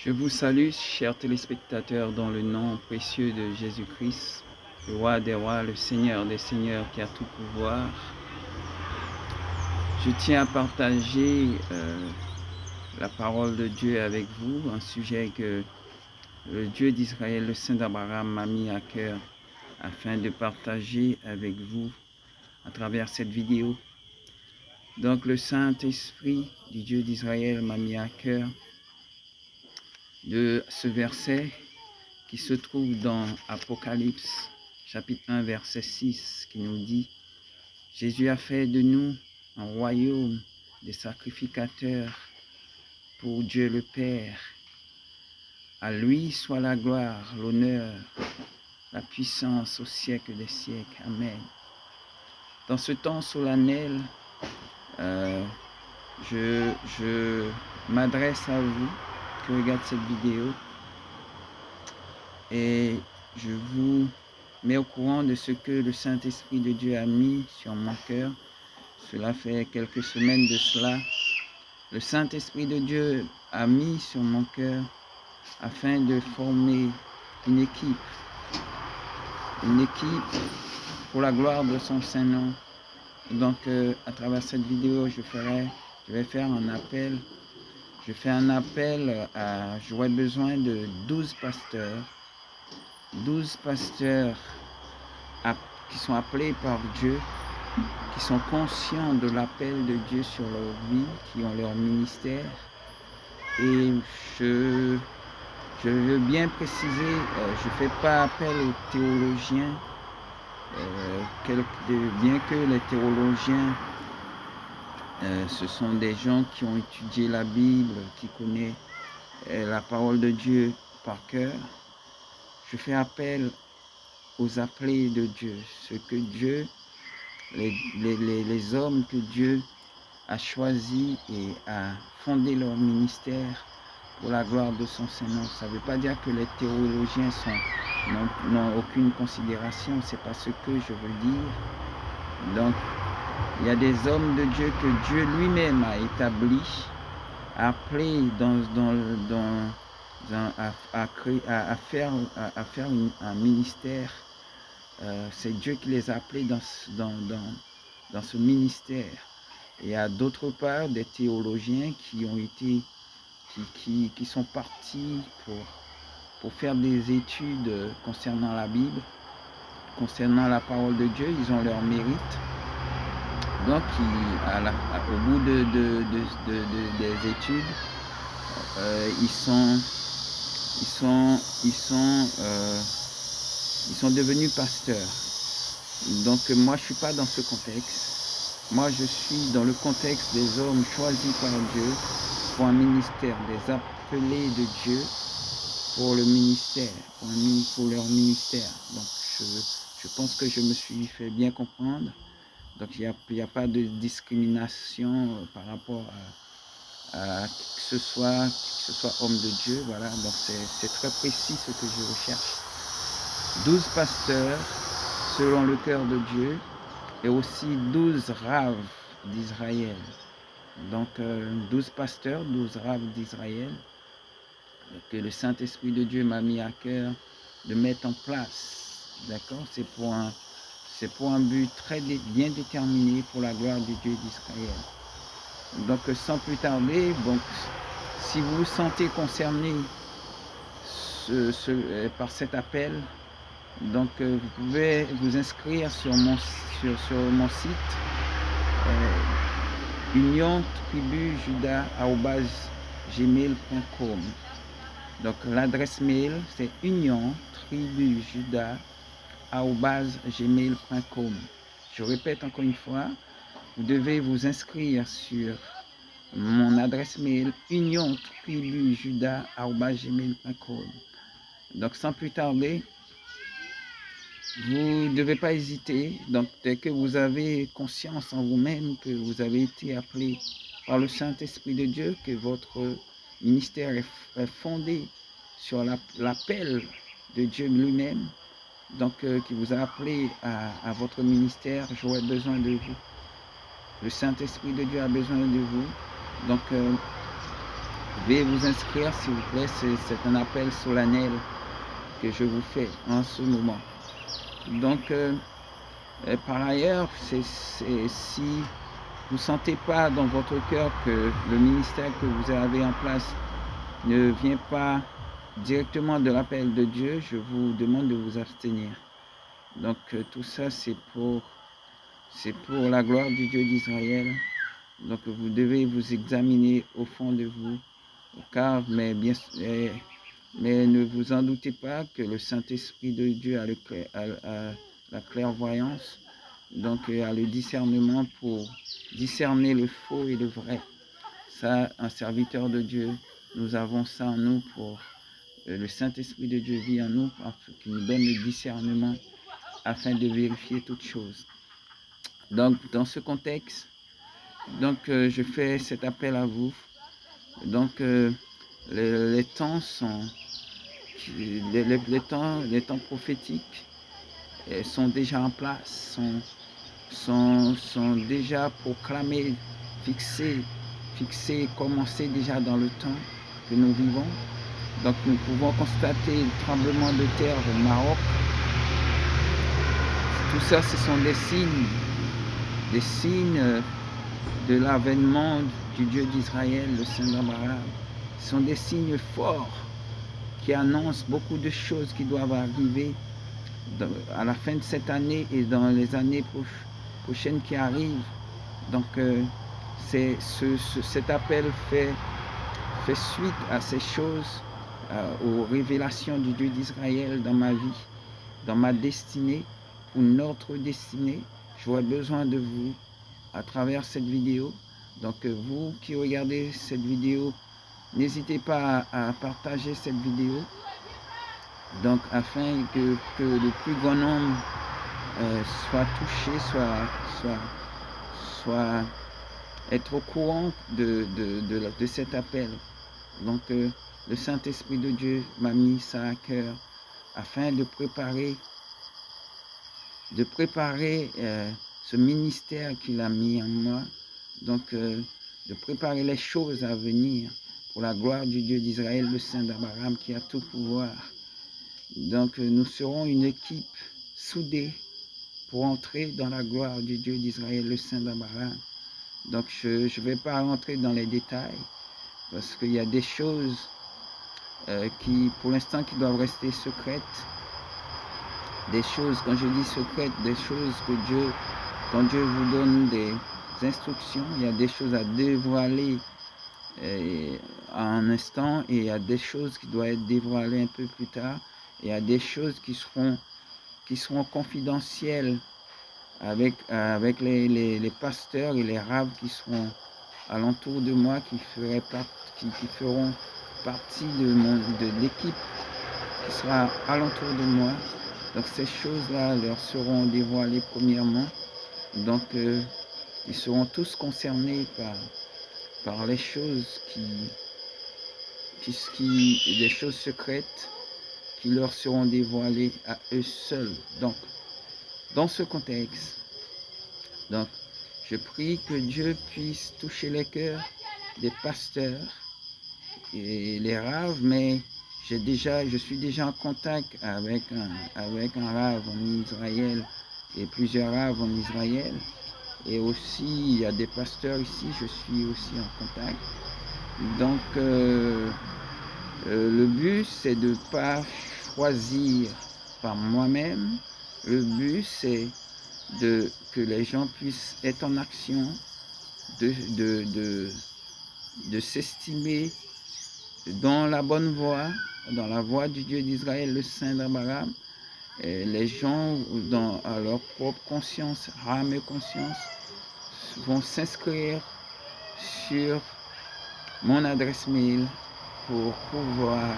Je vous salue, chers téléspectateurs, dans le nom précieux de Jésus-Christ, le roi des rois, le Seigneur des seigneurs qui a tout pouvoir. Je tiens à partager la parole de Dieu avec vous, un sujet que le Dieu d'Israël, le Saint d'Abraham, m'a mis à cœur afin de partager avec vous à travers cette vidéo. Donc le Saint-Esprit du Dieu d'Israël m'a mis à cœur de ce verset qui se trouve dans Apocalypse, chapitre 1, verset 6, qui nous dit « Jésus a fait de nous un royaume des sacrificateurs pour Dieu le Père. À lui soit la gloire, l'honneur, la puissance au siècle des siècles. Amen. » Dans ce temps solennel, je m'adresse à vous qui regardez cette vidéo et je vous mets au courant de ce que le Saint-Esprit de Dieu a mis sur mon cœur. Cela fait quelques semaines de cela. Le Saint-Esprit de Dieu a mis sur mon cœur afin de former une équipe pour la gloire de son Saint-Nom. Donc, à travers cette vidéo, je vais faire un appel. Je fais un appel j'aurais besoin de 12 pasteurs. 12 pasteurs qui sont appelés par Dieu, qui sont conscients de l'appel de Dieu sur leur vie, qui ont leur ministère. Et je veux bien préciser, je ne fais pas appel aux théologiens, bien que les théologiens, ce sont des gens qui ont étudié la Bible, qui connaissent la parole de Dieu par cœur. Je fais appel aux appelés de Dieu, ce que Dieu, les hommes que Dieu a choisis et a fondé leur ministère pour la gloire de son Saint-Nom. Ça ne veut pas dire que les théologiens n'ont aucune considération, c'est pas ce que je veux dire. Donc, il y a des hommes de Dieu que Dieu lui-même a établis, appelés à faire un ministère. C'est Dieu qui les a appelés dans ce ministère. Et il y a d'autre part des théologiens qui sont partis pour faire des études concernant la Bible, concernant la parole de Dieu. Ils ont leur mérite. Donc, au bout des études, ils sont devenus pasteurs. Donc moi je ne suis pas dans ce contexte. Moi je suis dans le contexte des hommes choisis par Dieu pour un ministère, des appelés de Dieu pour le ministère, pour leur ministère. Donc je pense que je me suis fait bien comprendre. Donc il n'y a pas de discrimination par rapport à qui que ce soit homme de Dieu. Voilà, donc c'est très précis ce que je recherche. 12 pasteurs selon le cœur de Dieu et aussi 12 raves d'Israël. Donc 12 pasteurs, 12 raves d'Israël que le Saint-Esprit de Dieu m'a mis à cœur de mettre en place. D'accord? C'est pour un but très bien déterminé pour la gloire du Dieu d'Israël. Donc sans plus tarder, donc, si vous vous sentez concerné par cet appel, donc vous pouvez vous inscrire sur mon site uniontribujuda@gmail.com. Donc l'adresse mail c'est uniontribujuda@gmail.com. Je répète encore une fois, vous devez vous inscrire sur mon adresse mail uniontribujuda@gmail.com. Donc sans plus tarder, vous ne devez pas hésiter. Donc dès que vous avez conscience en vous-même que vous avez été appelé par le Saint-Esprit de Dieu, que votre ministère est fondé sur l'appel de Dieu lui-même, donc qui vous a appelé à votre ministère, j'aurai besoin de vous. Le Saint-Esprit de Dieu a besoin de vous. Donc Veuillez vous inscrire s'il vous plaît, c'est un appel solennel que je vous fais en ce moment. Donc, par ailleurs, si vous ne sentez pas dans votre cœur que le ministère que vous avez en place ne vient pas directement de l'appel de Dieu, je vous demande de vous abstenir. Donc tout ça c'est pour la gloire du Dieu d'Israël. Donc vous devez vous examiner au fond de vous, car mais ne vous en doutez pas que le Saint-Esprit de Dieu a la clairvoyance, donc a le discernement pour discerner le faux et le vrai. Ça, un serviteur de Dieu, nous avons ça en nous pour le Saint-Esprit de Dieu vit en nous parce qu'il nous donne le discernement afin de vérifier toutes choses. Donc, dans ce contexte, je fais cet appel à vous. Donc, les temps sont, les temps prophétiques sont déjà en place, sont déjà proclamés, fixés, commencés déjà dans le temps que nous vivons. Donc nous pouvons constater le tremblement de terre au Maroc. Tout ça, ce sont des signes de l'avènement du Dieu d'Israël, le Saint d'Abraham. Ce sont des signes forts qui annoncent beaucoup de choses qui doivent arriver à la fin de cette année et dans les années prochaines qui arrivent. Donc cet appel fait suite à ces choses, aux révélations du Dieu d'Israël dans ma vie, dans ma destinée, pour notre destinée. J'aurais besoin de vous à travers cette vidéo. Donc vous qui regardez cette vidéo, n'hésitez pas à partager cette vidéo, donc afin que le plus grand nombre soit touché, soit être au courant de cet appel. Donc le Saint-Esprit de Dieu m'a mis ça à cœur afin de préparer ce ministère qu'il a mis en moi. Donc de préparer les choses à venir pour la gloire du Dieu d'Israël, le Saint d'Abraham qui a tout pouvoir. Donc nous serons une équipe soudée pour entrer dans la gloire du Dieu d'Israël, le Saint d'Abraham. Donc je ne vais pas rentrer dans les détails parce qu'il y a des choses qui pour l'instant qui doivent rester secrètes. Des choses, quand je dis secrètes, des choses que quand Dieu vous donne des instructions, il y a des choses à dévoiler à un instant et il y a des choses qui doivent être dévoilées un peu plus tard. Et il y a des choses qui seront confidentielles avec les pasteurs et les rabbins qui seront alentour de moi, qui feront partie de l'équipe qui sera alentour de moi. Donc ces choses-là leur seront dévoilées premièrement. Donc ils seront tous concernés par les choses des choses secrètes qui leur seront dévoilées à eux seuls. Donc dans ce contexte, donc je prie que Dieu puisse toucher les cœurs des pasteurs et les raves, mais je suis déjà en contact avec un rave en Israël et plusieurs raves en Israël. Et aussi, il y a des pasteurs ici, je suis aussi en contact. Donc, le but, c'est de ne pas choisir par moi-même. Le but, c'est que les gens puissent être en action, de s'estimer dans la bonne voie, dans la voie du Dieu d'Israël, le Saint d'Abraham. Les gens, à leur propre conscience, âme et conscience, vont s'inscrire sur mon adresse mail pour pouvoir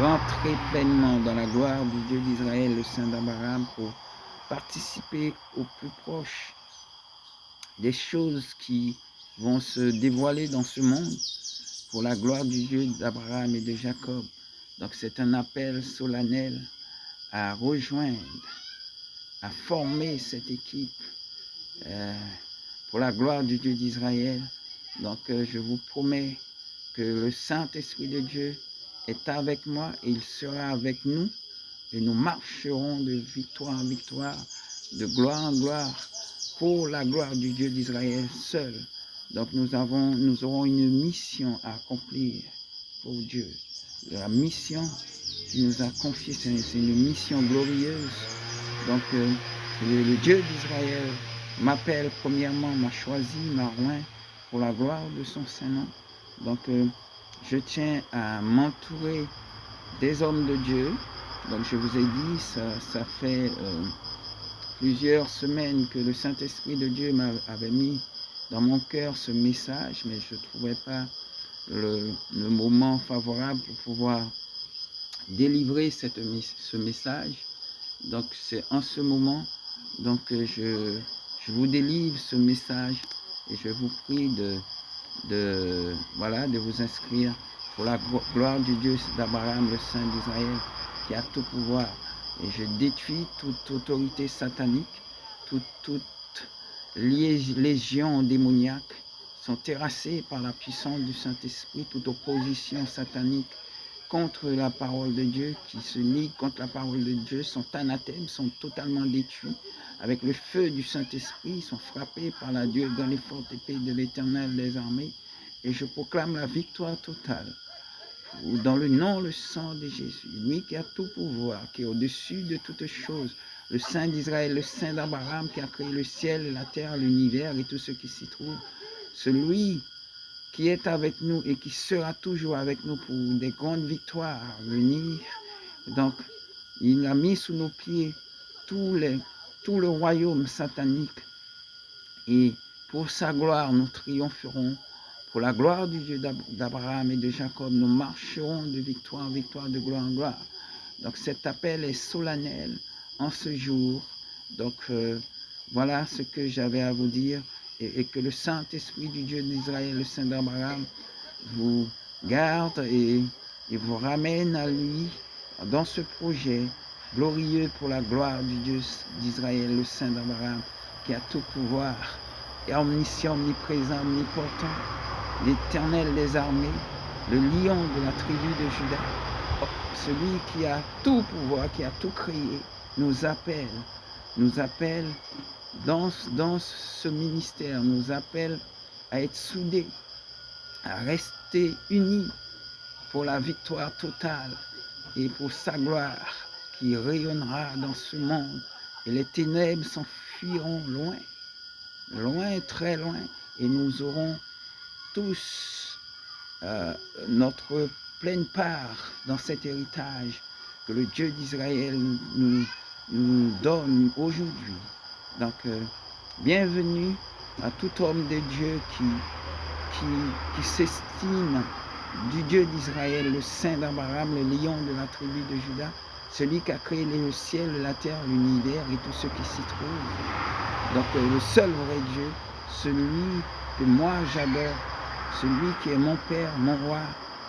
rentrer pleinement dans la gloire du Dieu d'Israël, le Saint d'Abraham, pour participer au plus proche des choses qui vont se dévoiler dans ce monde pour la gloire du Dieu d'Abraham et de Jacob. Donc c'est un appel solennel à rejoindre, à former cette équipe pour la gloire du Dieu d'Israël. Donc je vous promets que le Saint-Esprit de Dieu est avec moi et il sera avec nous et nous marcherons de victoire en victoire, de gloire en gloire, pour la gloire du Dieu d'Israël seul. Donc nous aurons une mission à accomplir pour Dieu. La mission qu'il nous a confiée, c'est une mission glorieuse. Donc le Dieu d'Israël m'appelle premièrement, m'a choisi, m'a oint pour la gloire de son Saint-Nom. Donc je tiens à m'entourer des hommes de Dieu. Donc je vous ai dit, ça fait plusieurs semaines que le Saint-Esprit de Dieu m'avait mis dans mon cœur ce message, mais je ne trouvais pas le moment favorable pour pouvoir délivrer ce message. Donc c'est en ce moment donc je vous délivre ce message et je vous prie de vous inscrire pour la gloire du Dieu d'Abraham, le Saint d'Israël, qui a tout pouvoir. Et je détruis toute autorité satanique, toute légion démoniaque sont terrassées par la puissance du Saint-Esprit, toute opposition satanique contre la parole de Dieu, qui se ligue contre la parole de Dieu, sont anathèmes, sont totalement détruits. Avec le feu du Saint-Esprit, sont frappés par la Dieu dans les fortes épées de l'Éternel des armées. Et je proclame la victoire totale. Dans le nom, le sang de Jésus, lui qui a tout pouvoir, qui est au-dessus de toutes choses, le Saint d'Israël, le Saint d'Abraham, qui a créé le ciel, la terre, l'univers et tout ce qui s'y trouve, celui qui est avec nous et qui sera toujours avec nous pour des grandes victoires à venir. Donc, il a mis sous nos pieds tout le royaume satanique et pour sa gloire, nous triompherons. Pour la gloire du Dieu d'Abraham et de Jacob, nous marcherons de victoire en victoire, de gloire en gloire. Donc cet appel est solennel en ce jour. Donc voilà ce que j'avais à vous dire et que le Saint-Esprit du Dieu d'Israël, le Saint d'Abraham, vous garde et vous ramène à lui dans ce projet glorieux pour la gloire du Dieu d'Israël, le Saint d'Abraham, qui a tout pouvoir, et omniscient, omniprésent, omnipotent, l'Éternel des armées, le lion de la tribu de Juda, celui qui a tout pouvoir, qui a tout créé, nous appelle dans ce ministère, nous appelle à être soudés, à rester unis pour la victoire totale et pour sa gloire qui rayonnera dans ce monde. Et les ténèbres s'enfuiront loin, loin, très loin, et nous aurons tous notre pleine part dans cet héritage que le Dieu d'Israël nous donne aujourd'hui. Donc, bienvenue à tout homme de Dieu qui s'estime du Dieu d'Israël, le Saint d'Abraham, le lion de la tribu de Juda, celui qui a créé le ciel, la terre, l'univers et tout ce qui s'y trouve. Donc, le seul vrai Dieu, celui que moi j'adore, celui qui est mon Père, mon Roi,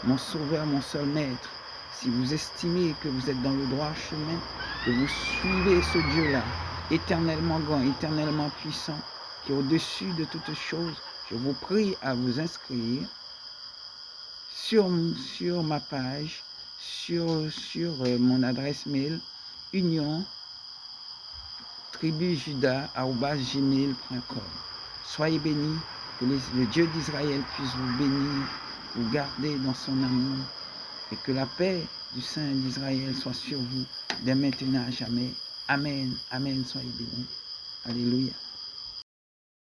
mon Sauveur, mon seul Maître. Si vous estimez que vous êtes dans le droit chemin, que vous suivez ce Dieu-là, éternellement grand, éternellement puissant, qui est au-dessus de toutes choses, je vous prie à vous inscrire sur ma page, sur mon adresse mail, union tribujuda@gmail.com. Soyez bénis, que le Dieu d'Israël puisse vous bénir, vous garder dans son amour, et que la paix du Saint d'Israël soit sur vous, dès maintenant à jamais. Amen, amen, soyez bénis. Alléluia.